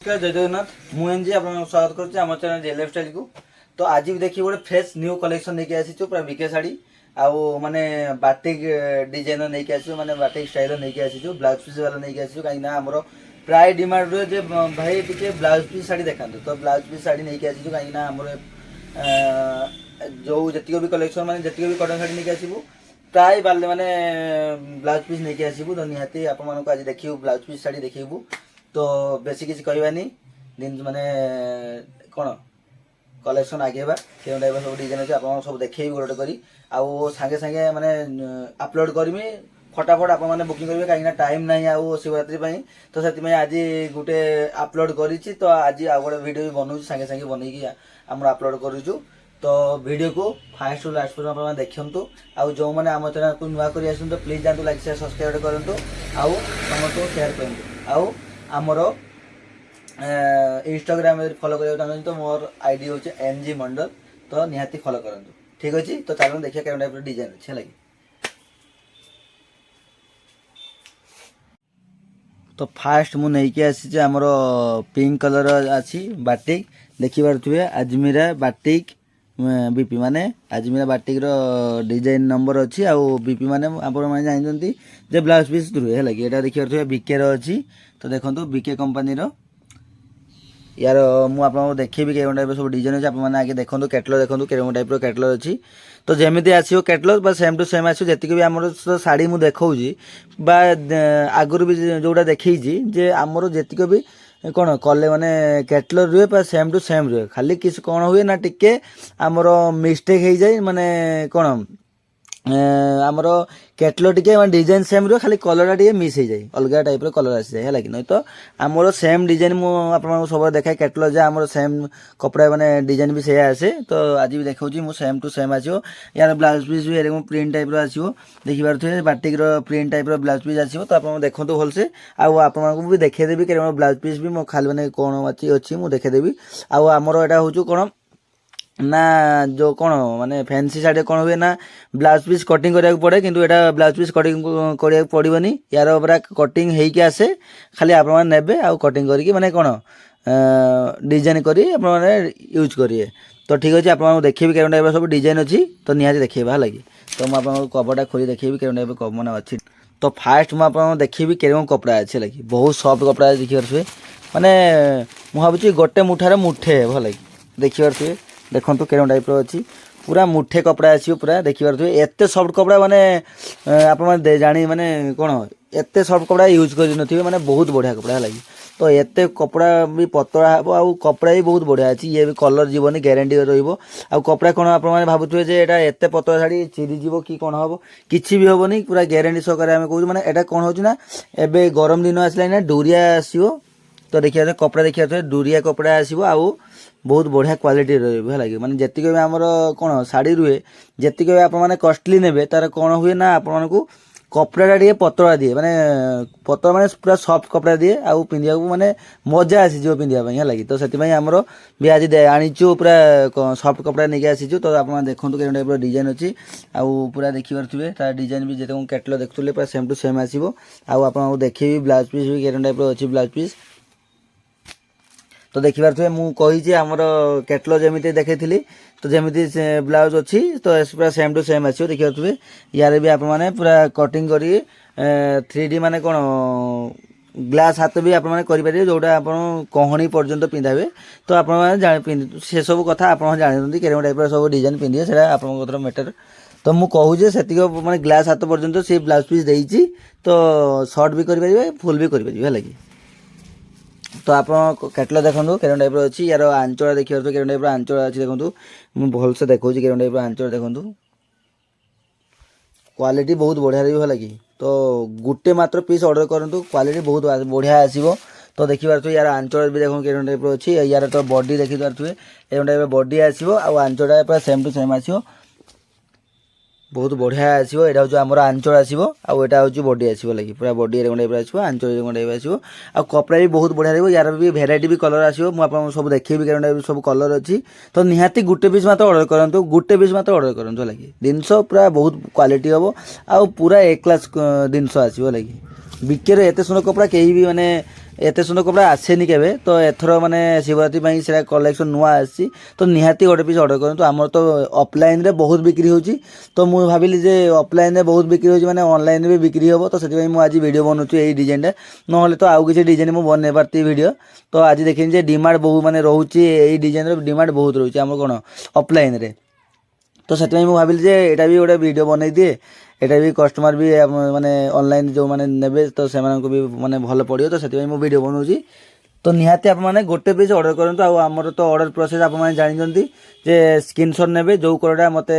नमस्कार जय जगन्नाथ मुझे आप स्वागत करुँच चैनल जे लाइफ स्टाइल को। तो आज भी देखिए गोटे फ्रेश न्यू कलेक्शन लेके आसी पूरा बीके शाड़ी आउ माने बाटिक डिजाइन नहीं आसो माने बाटिक स्टाइल नहीं आसी ब्लाउज पीस वाला नहीं आसो कहीं आमर प्राय डिमांड रहे भाई टे ब्लाउज पीस शाड़ी देखा तो ब्लाउज पीस शाड़ी नहीं आसी कहीं आमर जो जी भी कलेक्शन माने जी भी कटन शाड़ी नहीं आसबू प्राय बाले माने ब्लाउज पीस नहीं आसबू तो निहाती आप आज देखू ब्लाउज पीस शाड़ी देखू। तो बेसी किसी कहवानी दिन माने कौन कलेक्शन आगेबा के टाइप सब डिजाइन अच्छे आप सब देखेबी गोटे करी आउ सांगे सांगे माने अपलोड करमी फटाफट आप मैंने बुकिंग करेंगे कहीं टाइम ना आउ शिवरात्रि तो से आज गोटे अपलोड करी तो आज आउ गोटे वीडियो भी बनाऊँ सांगे सांगे बनईकी आम अपलोड करूँ। तो वीडियो को फास्ट टू लास्ट पर्यटन आप देखते आउ जो मैंने आम चैनल को नुआ कर तो प्लीज जातु लाइक शेयर सब्सक्राइब करूँ आउ समस्त शेयर करूँ आउ आमर इंस्टाग्राम फॉलो करा चाहते तो मोर आईडी हूँ NG मंडल तो निहाती फॉलो करूँ ठीक अच्छे। तो चलो देखिए क्या टाइप डिजाइन अच्छे लगे। तो फास्ट मु नहीं आसी आमर पिंक कलर अच्छी बाटिक देखी पारे आजमीरा बाटिक बीपी माने आजमीरा बाटिक रो डिजाइन नंबर अच्छी आउ बीपी माने आप जानते जे ब्लाउज पीस रुए है लगे यहाँ देखी पारे बीके अच्छी। तो देखो बीके कंपानी रो यार मु आपको देखेबी के टाइप सब डिजाइन अच्छे आप आगे देखो कैटलग देखो के टाइप कैटलग अच्छी। तो जमी आसो कैटलग बा सेम टू सेम आसो जी भी आम शाड़ी मुझे देखी आगुरी भी जोटा देखी जे आमर जी भी कौन कले माने कैटलग रुए सेम टू सेम रुए खाली किसी कौन हुए ना टिके आमर मिस्टेक हो जाए माने कौन आमर कैटलग टिके डिजाइन सेम रुए खाली कलर टे मिस हो जाए अलग टाइप कलर आसी जाए है कि नहीं। तो आमर सेम डिजाइन मुझे सब देखाए कैटलग जे आमर सेम कपड़ा माने डिजाइन भी से आसे। तो आज भी देखा मुझे सेम टू सेम आसो यार ब्लाउज पीस भी एरकम प्रिंट टाइप आसो देखी पारे batik print type blouse piece आसो। तो आप देखो भलसे आपको भी देखेदेवी कि ब्लाउज पीस भी मो खाली मैंने कौन अच्छी मुझे देखेदेवी आमर यहाँ हूँ कौन ना जो कौन माने फैंसी शाड़ी कौन हुए ना ब्लाउज पीस कटिंग करा पड़े किंतु एटा ब्लाउज पीस कटिंग करा पड़ोनी यार पूरा कटिंग होके आसे खाली आप ने आउ कटिंग करके माने कौन डिजाइन करी यूज करिए। तो ठीक अच्छे आप देखिए क्या टाइप सब डिजाइन अच्छी तो निहाती देखा है लगी। तो मुझे कपड़ा खोली देखिए क्या टाइप मैंने अच्छी। तो फास्ट मुझे देखी क्या कपड़ा अच्छे लगी बहुत सफ्ट कपड़ा देखी पारे माने मुझे भावी गोटे मुठार मुठे भल लगी देखी पारे देखो के टाइप अच्छी पूरा मुठे कपड़ा आसो पूरा देखी पारे एत सफ्ट कपड़ा माने आप जानी माने कौन एत सफ्ट कपड़ा यूज कर माने बहुत बढ़िया कपड़ा लगी। तो एत कपड़ा भी पतला हे आउ कपड़ा भी बहुत बढ़िया अच्छी ये भी कलर जीवन ग्यारंटी रहा कपड़ा कौन आप भावुए एटा एत पतला शाड़ी चिरीज कि कौन हम किसी भी हेनी पूरा ग्यारंटी सहकार आम कहूँ मैंने एटा कौन होना एवं गरम दिन आसला डोरिया आसो। तो देखिए कपड़ा देखिए डोरिया कपड़ा आसो आउ बहुत बढ़िया क्वालिटी रहा है माने जी भी आमर कौन शाड़ी रुए जी भी आप कस्टली ने तार कौन हुए ना आपको कपड़ा टे पतला दिए माने पतला माने पूरा सफ्ट कपड़ा दिए आउ पिंधा माने मजा आसीज पिंधापी है लगी। तो से आमर भी आज आनीचु पूरा सफ्ट कपड़ा नहीं आसीचु। तो आप देखो के टाइप डिजाइन अच्छी आउ पूरा देखी पारे तार डिजाइन भी जो कैटलग देखुले पूरा सेम टू सेम आसो आपको देखिए ब्लाउज पीस भी के टाइप अच्छी ब्लाउज पीस। तो देखी पारे मुझे आमर कैटलग जमी देखी तो जमी ब्लाउज अच्छी तो पूरा सेम टू सेम आसो देखी पारे यार भी आप पूरा कटिंग कर 3D माने कौन ग्लास हाथ भी आप करेंगे जोटा आप कहणी पर्यंत पिंधावे। तो आप से सब कथा आप जानते के टाइप सब डिजाइन पिंधे से आप मैटर। तो मुझे कहूँ से माने ग्लास हाथ पर्यंत सी ब्लाउज पीस देती तो सर्ट भी करेंगे फुल भी करेंगे है लगी। तो आप कैटलग देखो के टाइप अच्छी यार आंचड़ा देखिए के टाइप आंचड़ा अच्छी देखो मुझे भलसे देखा के टाइप आंचड़ा देखो क्वालिटी बहुत बढ़िया रही है लगी। तो गोटे मात्र पीस ऑर्डर करूँ क्वालिटी बहुत बढ़िया आसो। तो देखी पारे यार आंचल भी देखो के टाइप अच्छी यार तो बॉडी देखी पारे ये टाइप बॉडी आसो आंचड़ा पूरा सेम टू सेम आसो बहुत बढ़िया आसो। यहाँ हूँ आम आंचल आसो आटा हूँ बॉडी आसो लगी पूरा बॉडी टाइप आसो आंचल टाइप आसो आ कपड़ा भी बहुत बढ़िया रही यार भी भेराइटी भी कलर आसो मुझे सब देखी क्या टाइप सब कलर अच्छी। तो निहाती गोटे पीस मत ऑर्डर करूँ गोटे पीस मत ऑर्डर करूँ लगी जिनस पूरा बहुत क्वालिटी हम आ पूरा ए क्लास जिनस आसो लगी। बिकेर एत सुंदर कपड़ा कहीं भी माने एते सुंदर कपड़ा आसेनी केबे तो एथर माने शिवरात्रि ପାଇଁ सेरा कलेक्शन नुआ आसी तो निहाती गोटे पीस ऑर्डर करंतु आमर तो ऑफलाइन रे बहुत बिक्री होची तो मु भाबिली जे ऑफलाइन रे बहुत बिक्री होची माने ऑनलाइन रे भी बिक्री होबो तो सेति मु आज वीडियो बनउछु एई डिजाइन रे नहले तो आउ किछि डिजाइन मु बने पारती वीडियो तो आज देखिन जे डिमांड बहुत माने रहउची एई डिजाइन रे डिमांड बहुत रहउची हमर कोन ऑफलाइन रे तो सेति मु भाबिली जे एटा भी गोटे वीडियो बनै दिए एटा भी कस्टमर भी माने ऑनलाइन जो माने नेबे तो से माने को भी माने भल पड़ियो तो सेति मु वीडियो बनउची तो निहाती आप माने गोटे पीस ऑर्डर करंतु आ हमर तो ऑर्डर प्रोसेस आप माने जानि जंती जे स्क्रीनशॉट नेबे जो कलरटा मते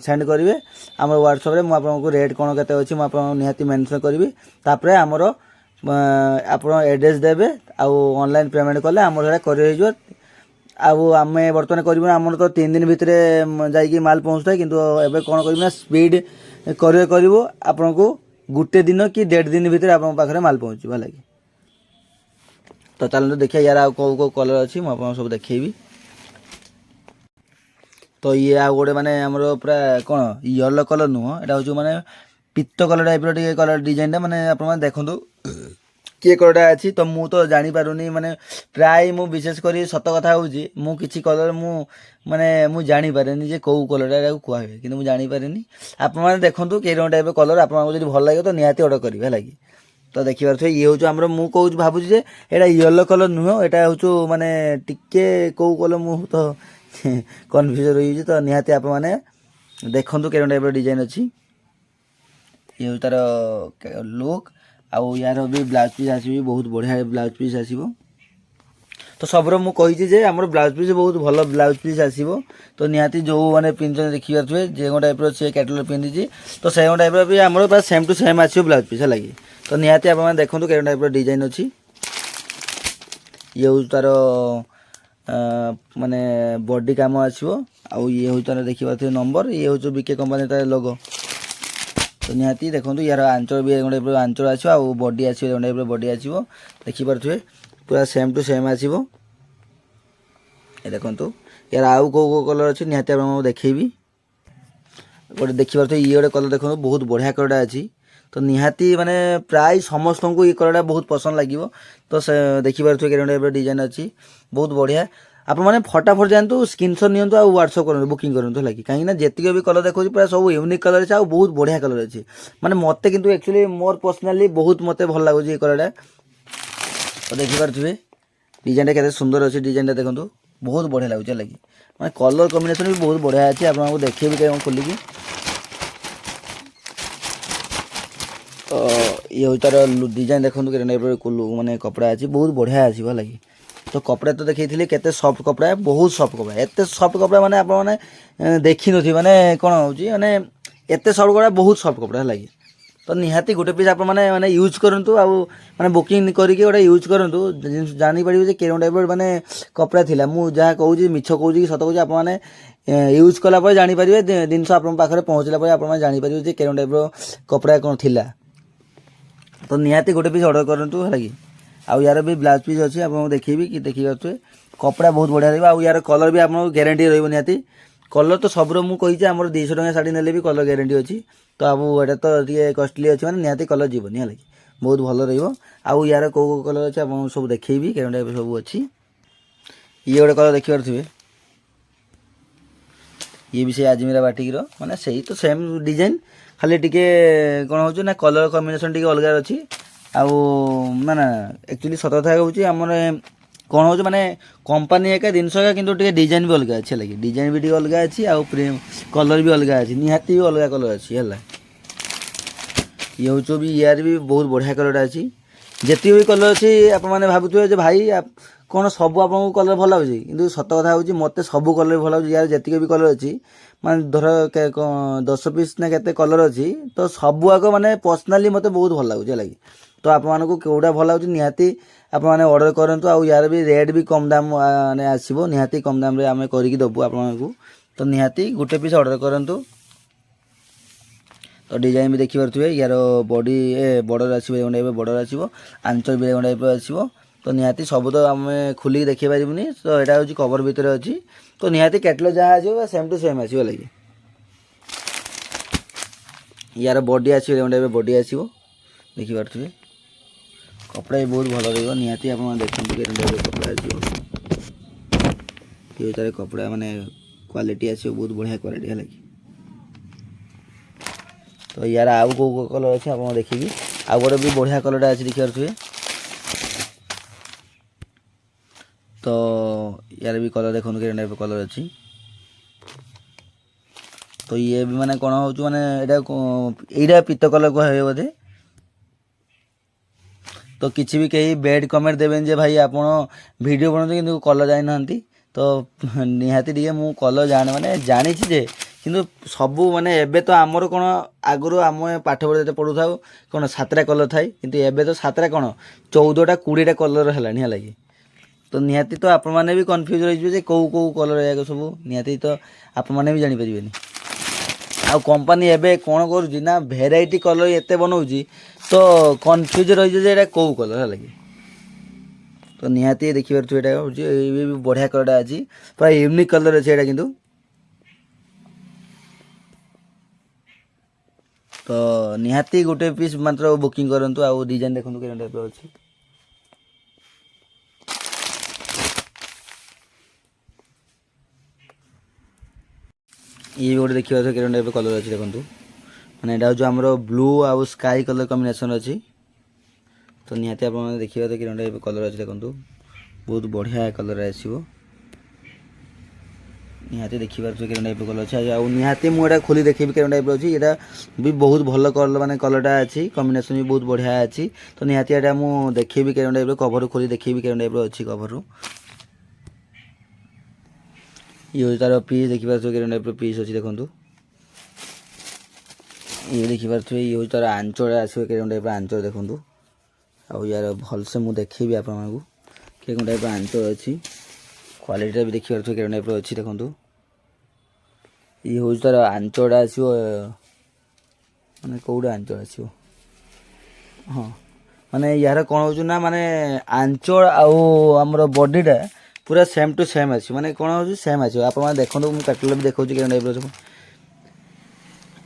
सेंड करिवे हमर व्हाट्सएप रे मु आपनको रेट कोन केते अछि मु आपनको निहाती मेंशन करबी तापरे हमर आपण एड्रेस देबे आ ऑनलाइन पेमेंट करले हमर हेरा करि हो आउ आम बर्तमान कर आम तो 3 दिन भितर जाइए माल पहुँचता है किंतु एबे कौन कर स्पीड कर आपन को गुटे दिन कि 1.5 दिन भितर आप पाखे माल पहुँचवा लगे तो चलते देखिए यार आउ कौ कलर अच्छी मुझे सब देखी तो ये आ गोटे माने आमर पूरा कौन येलो कलर नुह यहाँ हूँ माने पीत कलर टाइप कलर डिजाइन माने आप देखु किए कलरटा अच्छी तो मु तो जानी पारुनी माने प्राय मु विशेष करी सत कथा होउची मु किछि कलर मु माने मु जानी पारेनी जे कौ कलरटा कुआ हुए किंतु मु जानी पारेनी आप माने देखंतु के रंग टाइप कलर आप जदि भल लागे तो निहाती ऑर्डर करिवे है लागी तो देखि पारथि ये होउछ हमर मु कहू भाबुची जे एटा येलो कलर नुह एटा होउछ माने टिके कौ कलर मु तो कन्फ्यूज रही तो निहाती आप माने देखंतु के रंग टाइप डिजाइन अछि ये होउछ तार लुक आउ यार भी ब्लाउज पीस आसो बहुत बढ़िया ब्लाउज पीस आसो तो सब मु कही जे हमर ब्लाउज पीस बहुत भल ब्लाउज पीस आसो तो निहाती जो मैंने पिंधे देखी पारे जो टाइप सी कैटलग पिंधि तो से टाइप भी आम पूरा सेम टू सेम आसो ब्लाउज पीस है लगे तो निहाती आप देखो के टाइप डिजाइन अच्छी ये हूँ तार माने बॉडी काम आसो आउ ये हूँ तार देखी पारे नंबर ये हूँ बीके कंपनी तार लोगो तो निहाती देखो यार आंचल भी गोटे आंचल आसो आ बॉडी आसो टाइप बॉडी आसो देखिपे पूरा सेम टू सेम आसो देखो यार आउ कौ कलर अच्छे निहाती आप देखेबी गोटे देखिपे ये गोटे कलर देखो बहुत बढ़िया कलरटा अच्छी तो निहाती माने प्राय समस्त को ये कलरटा बहुत पसंद लगे तो देखिपे टाइप डिजाइन अच्छी बहुत बढ़िया आप मैंने फटाफट जातु स्क्रीनशॉट नियंतु आ व्हाट्सएप करूँ बुकिंग करूँ है कहीं जितक भी कलर देखो पूरा सब यूनिक कलर अच्छे बहुत बढ़िया कलर अच्छे माने मत किंतु एक्चुअली मोर पर्सनाली बहुत मत भल लगुच ये कलरटा तो देखिपे डिजाइन के सुंदर अच्छे डिजाइन देखो बहुत बढ़िया लगुच लगे मैं कलर कॉम्बिनेशन भी बहुत बढ़िया अच्छे आपको देखेबी कहीं खोलिकी तो ये हूँ तार डिजाइन देखो माने कपड़ा अच्छी बहुत बढ़िया आसो लगे तो कपड़ा तो देखी केते सॉफ्ट कपड़ा है बहुत सॉफ्ट कपड़ा एत सॉफ्ट कपड़ा माने आप मैंने देखी नी माने कौन हो माने एत सॉफ्ट कपड़ा बहुत सॉफ्ट कपड़ा लगे तो निहाती गोटे पीस आप माने यूज करंतु आ माने बुकिंग करके गोटे यूज करंतु जानी पारिबे जे केन टाइप माने कपड़ा थिला मु जहाँ कहूँ मिछ कहूँ कि सत कहूँ आप माने यूज कला पर जानी पारिबे जिनस आप पाखरे पहुँचला पर आप जानी पारिबे जे केन टाइप कपड़ा कौन थिला तो निहाती गोटे पीस ऑर्डर करंतु है कि आउ यार भी ब्लाउज पीस अच्छी आपको देखेबी कि देखी पारे कपड़ा बहुत बढ़िया रहा आउ यार कलर भी आपको ग्यारंटी रही निहाती कलर तो सब मुझे आम 200 टଙ୍କା शाढ़ी ने भी कलर ग्यारंटी अच्छी तो अब एटा तो ये कस्टली अच्छी मैंने निहाती कलर जीवनी है बहुत भल रहा यार कौ कलर अच्छे आप सब देखेबी के टाइप सब अच्छी ये गोटे कलर देखिपे ये भी से आजमीरा बाटिक माने सही तो सेम डिजाइन खाली टिके कौन हो ना कलर कॉम्बिनेशन टिके अलग अच्छी आउ ना ना एक्चुअली सत कथा हूँ आमर कौन हो माने कंपनी एका जिनस एका किंतु टिके डिजाइन भी अलग अच्छे लगे डिजाइन भी टिके अलग अच्छी आउ कलर भी अलग अच्छी निहाती भी अलग कलर अच्छी है ये हूँ भी यार भी बहुत बढ़िया कलरटा अच्छी जितनी भी कलर अच्छी आप भावुए भाई कौन सब आपको कलर भल लगे कि सत कथा हूँ मत सब कलर भल लगे यार जितक भी कलर अच्छी माने धर 10 पीस ना के कलर अच्छी तो सब आग माने पर्सनाली मत बहुत भल लगे लगे तो आप कौटा भल लगे निहाती आप ऑर्डर करूँ आउ यार भी रेट भी कम दाम माने आसो निहाती कम दाम आम करके देवु आपको तो निहाती गोटे पीस ऑर्डर करूँ तो डिजाइन भी देखिपे यार बॉडी बॉर्डर आसो बॉर्डर आसो आंचल भी टाइप आसो तो निहाती सब तो आम खोलिक देखी पारूनी तो यहाँ हूँ कवर भितर अच्छी तो निहाती कैटलग जहाँ आसो सेम टू सेम आसो लगे यार बॉडी आसो टाइप बॉडी आसो देखिपे कपड़ा भी बहुत भल रही आप देखते कपड़ा ये तार कपड़ा माने क्वालिटी आस बहुत बढ़िया क्वालिटी है कि तो यार आउ कौ कलर अच्छे आप देखिए आउ गोटे भी बढ़िया कलर अच्छे देखिए पारे तो यार भी कलर देखो कि टाइप कलर अच्छी तो ये भी माने कौन हो माने यहाँ पीत कलर कहे बोधे तो किसी भी कहीं बैड कमेंट देवें जे भाई आप वीडियो बनाते कि कलर जाना तो निहाती टे मु कलर जाने माने जानी जे किंतु सबू माने एबे तो आमर कौन आगु आम पाठ पढ़े पढ़ू था कौन 7टा कलर थाए किंतु एबे तो 7टा कौन 14टा 20टा कलर है लगी तो निहाती तो आप मैंने भी कन्फ्यूज रही कौ कौ कलर या सब निहाती तो आप मैंने भी जानीपर आउ कंपानी एबे कौन करुँच ना भेराइटी कलर एत बनाऊँच तो कन्फ्यूज रही है कौ कलर है लगी तो निहाती देखिए यहाँ हूँ ये भी बढ़िया कलर अच्छी पूरा यूनिक कलर अच्छे यहाँ किंतु तो निहाती गोटे पीस मात्र बुकिंग करूँ आउ डिजाइन देखो कि टाइप अच्छी ये गोटे देखिए कि टाइप कलर अच्छी देखो मैंने यहाँ हूँ आमर ब्लू आउ स्काई कलर कॉम्बिनेशन अच्छी तो निहाती आप देखिए कि टाइप कलर अच्छी देखो बहुत बढ़िया कलर आसो निहाती देखिए कि टाइप कलर अच्छे आउ निहाती मुझे खोली देखी कि टाइप अच्छी यहाँ भी बहुत भल कलर माने कलरटा अच्छी कॉम्बिनेशन भी बहुत बढ़िया अच्छी तो निहाती यहाँ मुझे देखी कि टाइप कवर खोली देखी कि टाइप अच्छी कवर ये तार पीस देखिए कि टाइप पीस अच्छी देखो ये देखिए ये तार आंचल आसो कि टाइप आंचल देखो आउ यार भलसे मुझे देखी आप कि टाइप आंचल अच्छी क्वालिटी भी देखिए कि टाइप अच्छी देखो ये हूँ तार आंचल आसो माने कौटा आंचल आसो हाँ माने यार कौन हो ना माने आंचल आमर बॉडीटा पूरा सेम टू सेम आस माने कौन हो सेम आस आप देखो मुझे कैटलग भी देखा कि टाइप सब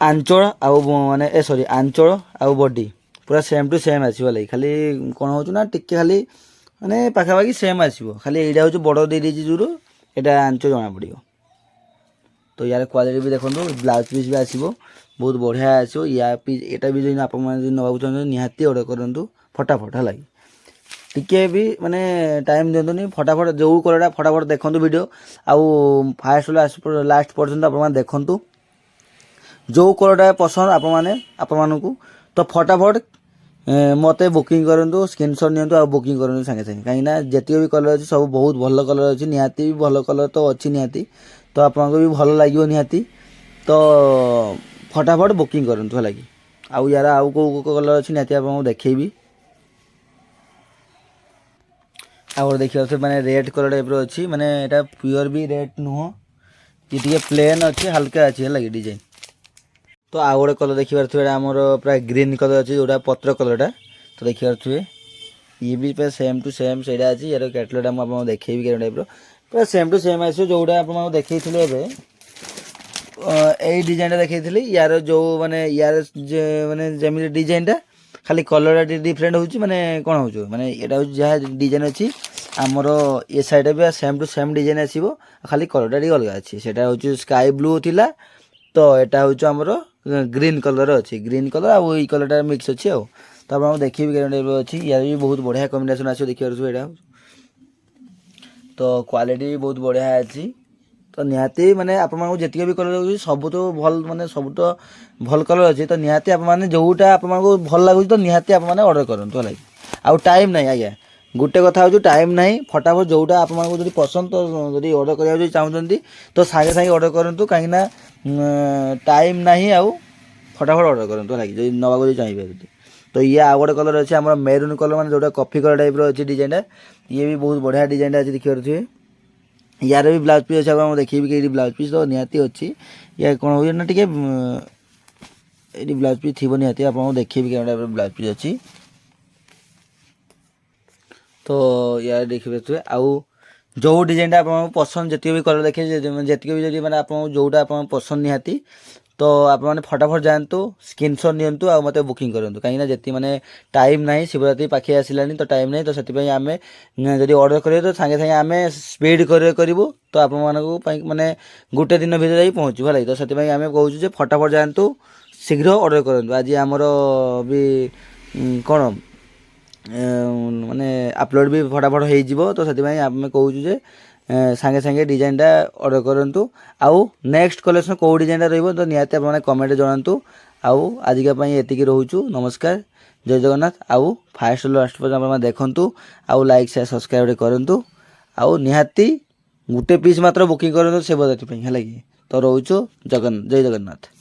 आंचल आउ माने सॉरी आंचल आउ बॉडी पूरा सेम टू सेम आसो लगे खाली कौन हो ना टिके खाली माने पाखापाखि सेम आसो खाली यहाँ हूँ बड़ दे जो यहाँ आंचल जना पड़ो तो यार क्वालिटी भी देखो ब्लाउज पीस भी आसो बहुत बढ़िया आसो या पीस यहाँ भी जो आप नवा चाहते निहाती ऑर्डर करूँ फटाफट है लगे टिके भी माने टाइम दिंतुनि फटाफट जो कलरटा फटाफट देखो वीडियो आउ फास्ट लास्ट पर्यंत आप देखु जो कलरटा पसंद आप मानू तो फटाफट मत बुकिंग करूँ स्क्रीनशॉट नियंतु आ बुकिंग करूँ सागे सागे कहीं जितने भी कलर अच्छी सब बहुत भल कलर अच्छी निहाती भी भल कलर तो अच्छी निहाती तो आपको भी भल लगे निहाती तो फटाफट बुकिंग करूँ है लगे आउ यार आउ कौ कलर अच्छी निहाती आपको देखेबी आउ देखिए मैंने रेड कलर टाइप अच्छी माने यहाँ प्योर भी रेड नुह ये प्लेन अच्छे हल्का अच्छी है लगे डिजाइन तो आउ गोटे कलर देखिए आमर प्राय ग्रीन कलर अच्छी जोटा पत्र कलरटा तो देखिए ये भी पूरा सेम टू सेम से अच्छी यार कैटलगटा मुझे देखेबी कि टाइप पूरा सेम टू सेम आसो जोटा आपको देखी यही डिजाइन देखी यार जो माने यार माने जमी डिजाइनटा खाली कलर डिफरेंट हो माने कौन हो माने यहाँ जहाँ डिजाइन अच्छी आमर ये साइड भी सेम टू सेम डिजाइन आसो खाली कलरटा टी अलग अच्छी से हूँ स्काई ब्लू थिला तो यहाँ हूँ आमर ग्रीन कलर अच्छी ग्रीन कलर आउ ये कलरटा मिक्स अच्छी आउ तो आप देखिए टाइप अच्छी यार भी बहुत बढ़िया कॉम्बिनेशन आसो देखिए यहाँ तो क्वालिटी भी बहुत बढ़िया अच्छी तो निहाती माने आप जी भी कलर सब तो भल माने सब तो भल कलर अच्छी तो निहाती आप जोटा आप भल लगुच तो निहाती आप ऑर्डर करूँ है आउ टाइम ना आज्ञा गोटे कथा हूँ टाइम ना फटाफट जोटा आप पसंद तो जब ऑर्डर करने चाहते तो सागे सागे ऑर्डर करूँ कहीं टाइम ना आउ फटाफट ऑर्डर करूँ है जो नवा चाहिए तो ये आउ गोटे कलर अच्छे आम मेरून कलर माने जोटा कॉफी कलर टाइप अच्छी डिजाइन ये भी बहुत बढ़िया डिजाइन अच्छी देखिए यार भी ब्लाउज पीस अच्छे आप देखिए कि ब्लाउज पीस तो निहाती अच्छी या कौन हो ना टे ये ब्लाउज पीस थी निहाती आप देखिए कि ब्लाउज पीस अच्छी तो यार देखिए आउ जो डिजाइन आप पसंद जितने भी कलर देखिए जितने भी जब मैंने आप जोटा आप पसंद निहाती तो आपने फटाफट जातु स्क्रीनशॉट नियंतु आ मते बुकिंग करंतु कहीं जेती माने टाइम नहीं शिवरात्रि पाखे आसिलानी तो टाइम नहीं तो से आम जदि ऑर्डर करेंगे तो सांगे सांगे आम स्पीड करूँ तो आप माने गोटे दिन भीतर जाई पहुँचू है तो से आम कहूँ फटाफट जातु शीघ्र ऑर्डर करूँ आज आमर भी कौन माने अपलोड भी फटाफट हो तो से आम कहूँ सांगे सांगे डिजाइनटा ऑर्डर करूँ आउ नेक्स्ट कलेक्शन कौ डिजाइनटा रही तो निहाती आप कमेंट जनातु आउ आजिका एतिकी रोचु नमस्कार जय जगन्नाथ आउ फास्ट लास्ट पर्यटन आप देखूँ आउ लाइक शेयर सब्सक्राइब करूँ आउ निहाती गोटे पीस मात्र बुकिंग करूँ शिवरात्रि है कि तो रोचु जय जगन्नाथ।